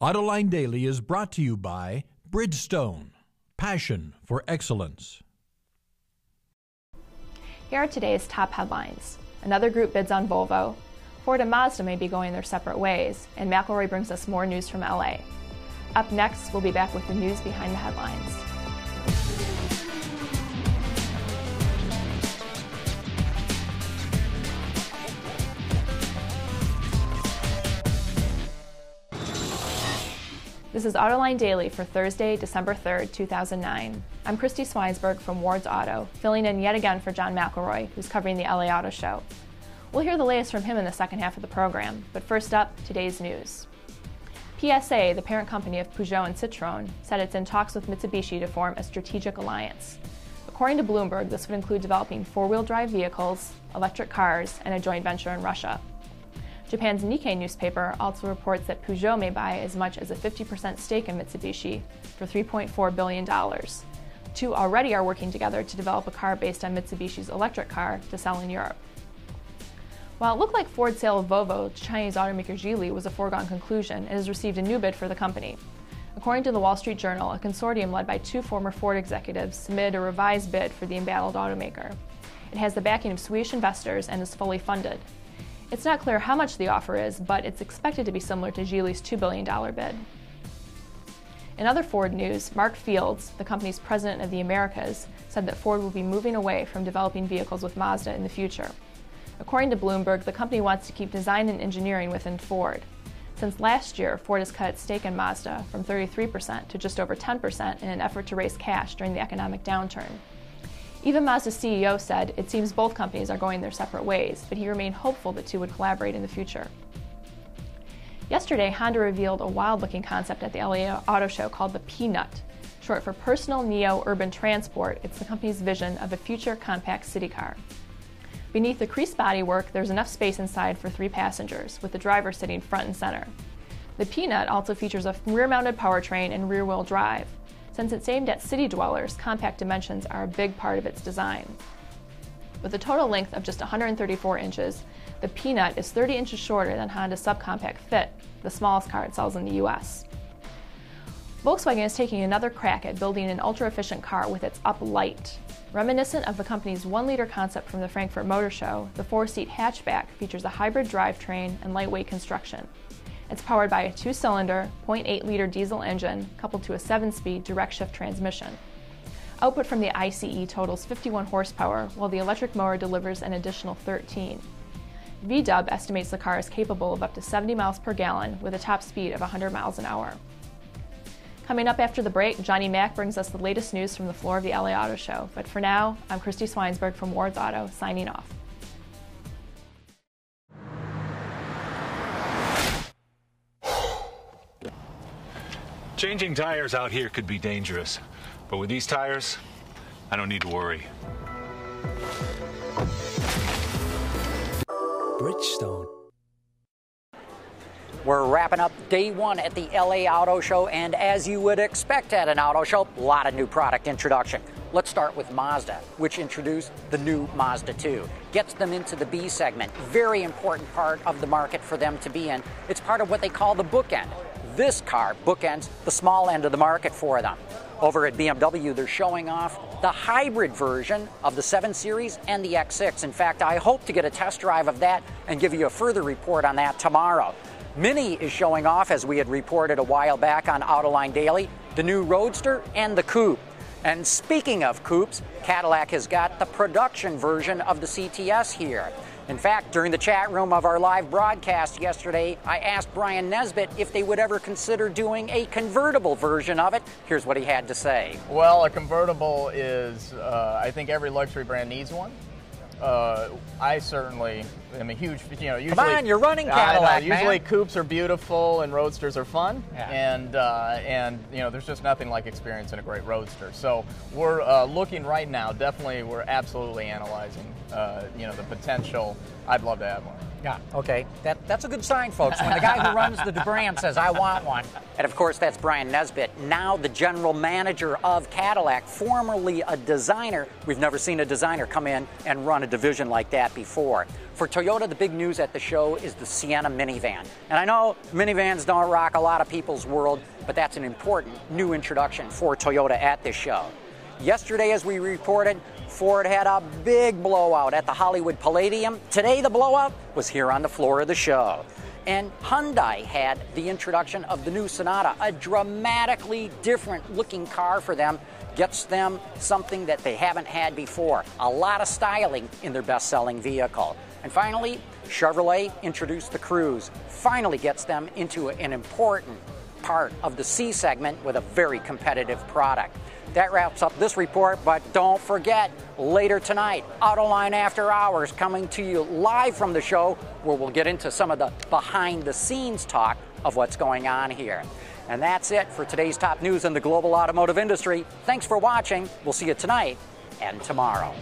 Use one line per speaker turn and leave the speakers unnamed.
Autoline Daily is brought to you by Bridgestone, passion for excellence.
Here are today's top headlines. Another group bids on Volvo. Ford and Mazda may be going their separate ways, and McElroy brings us more news from LA. Up next, we'll be back with the news behind the headlines. This is Autoline Daily for Thursday, December 3rd, 2009. I'm Christy Swinesberg from Ward's Auto, filling in yet again for John McElroy, who's covering the LA Auto Show. We'll hear the latest from him in the second half of the program, but first up, today's news. PSA, the parent company of Peugeot and Citroën, said it's in talks with Mitsubishi to form a strategic alliance. According to Bloomberg, this would include developing four-wheel drive vehicles, electric cars, and a joint venture in Russia. Japan's Nikkei newspaper also reports that Peugeot may buy as much as a 50% stake in Mitsubishi for $3.4 billion. The two already are working together to develop a car based on Mitsubishi's electric car to sell in Europe. While it looked like Ford's sale of Volvo to Chinese automaker Geely was a foregone conclusion, it has received a new bid for the company. According to the Wall Street Journal, a consortium led by two former Ford executives submitted a revised bid for the embattled automaker. It has the backing of Swedish investors and is fully funded. It's not clear how much the offer is, but it's expected to be similar to Geely's $2 billion bid. In other Ford news, Mark Fields, the company's president of the Americas, said that Ford will be moving away from developing vehicles with Mazda in the future. According to Bloomberg, the company wants to keep design and engineering within Ford. Since last year, Ford has cut its stake in Mazda from 33% to just over 10% in an effort to raise cash during the economic downturn. Even Mazda's CEO said it seems both companies are going their separate ways, but he remained hopeful the two would collaborate in the future. Yesterday, Honda revealed a wild-looking concept at the LA Auto Show called the Peanut. Short for Personal Neo Urban Transport, it's the company's vision of a future compact city car. Beneath the creased bodywork, there's enough space inside for 3 passengers, with the driver sitting front and center. The Peanut also features a rear-mounted powertrain and rear-wheel drive. Since it's aimed at city dwellers, compact dimensions are a big part of its design. With a total length of just 134 inches, the Peanut is 30 inches shorter than Honda's subcompact Fit, the smallest car it sells in the US. Volkswagen is taking another crack at building an ultra-efficient car with its Up-Light. Reminiscent of the company's 1-liter concept from the Frankfurt Motor Show, the 4-seat hatchback features a hybrid drivetrain and lightweight construction. It's powered by a 2-cylinder, 0.8-liter diesel engine coupled to a 7-speed direct-shift transmission. Output from the ICE totals 51 horsepower, while the electric motor delivers an additional 13. VW estimates the car is capable of up to 70 miles per gallon with a top speed of 100 miles an hour. Coming up after the break, Johnny Mack brings us the latest news from the floor of the LA Auto Show. But for now, I'm Christy Swinesberg from Ward's Auto, signing off.
Changing tires out here could be dangerous, but with these tires, I don't need to worry.
Bridgestone.
We're wrapping up day one at the LA Auto Show, and as you would expect at an auto show, a lot of new product introduction. Let's start with Mazda, which introduced the new Mazda 2. Gets them into the B segment, very important part of the market for them to be in. It's part of what they call the bookend. This car bookends the small end of the market for them. Over at BMW, they're showing off the hybrid version of the 7 Series and the X6. In fact, I hope to get a test drive of that and give you a further report on that tomorrow. Mini is showing off, as we had reported a while back on Autoline Daily, the new Roadster and the Coupe. And speaking of coupes, Cadillac has got the production version of the CTS here. In fact, during the chat room of our live broadcast yesterday, I asked Brian Nesbitt if they would ever consider doing a convertible version of it. Here's what he had to say.
Well, a convertible is, I think every luxury brand needs one. I certainly am a huge, usually...
Come on, you're running Cadillac, man.
Usually coupes are beautiful and roadsters are fun, and there's just nothing like experiencing a great roadster. So we're looking right now, definitely, we're absolutely analyzing, the potential. I'd love to have one.
Yeah, okay. That's a good sign, folks, when the guy who runs the brand says, I want one. And of course, that's Brian Nesbitt, now the general manager of Cadillac, formerly a designer. We've never seen a designer come in and run a division like that before. For Toyota, the big news at the show is the Sienna minivan. And I know minivans don't rock a lot of people's world, but that's an important new introduction for Toyota at this show. Yesterday, as we reported, Ford had a big blowout at the Hollywood Palladium. Today, the blowout was here on the floor of the show. And Hyundai had the introduction of the new Sonata, a dramatically different looking car for them. Gets them something that they haven't had before, a lot of styling in their best-selling vehicle. And finally, Chevrolet introduced the Cruze, finally gets them into an important part of the C segment with a very competitive product. That wraps up this report, but don't forget, later tonight, Autoline After Hours coming to you live from the show, where we'll get into some of the behind-the-scenes talk of what's going on here. And that's it for today's top news in the global automotive industry. Thanks for watching. We'll see you tonight and tomorrow.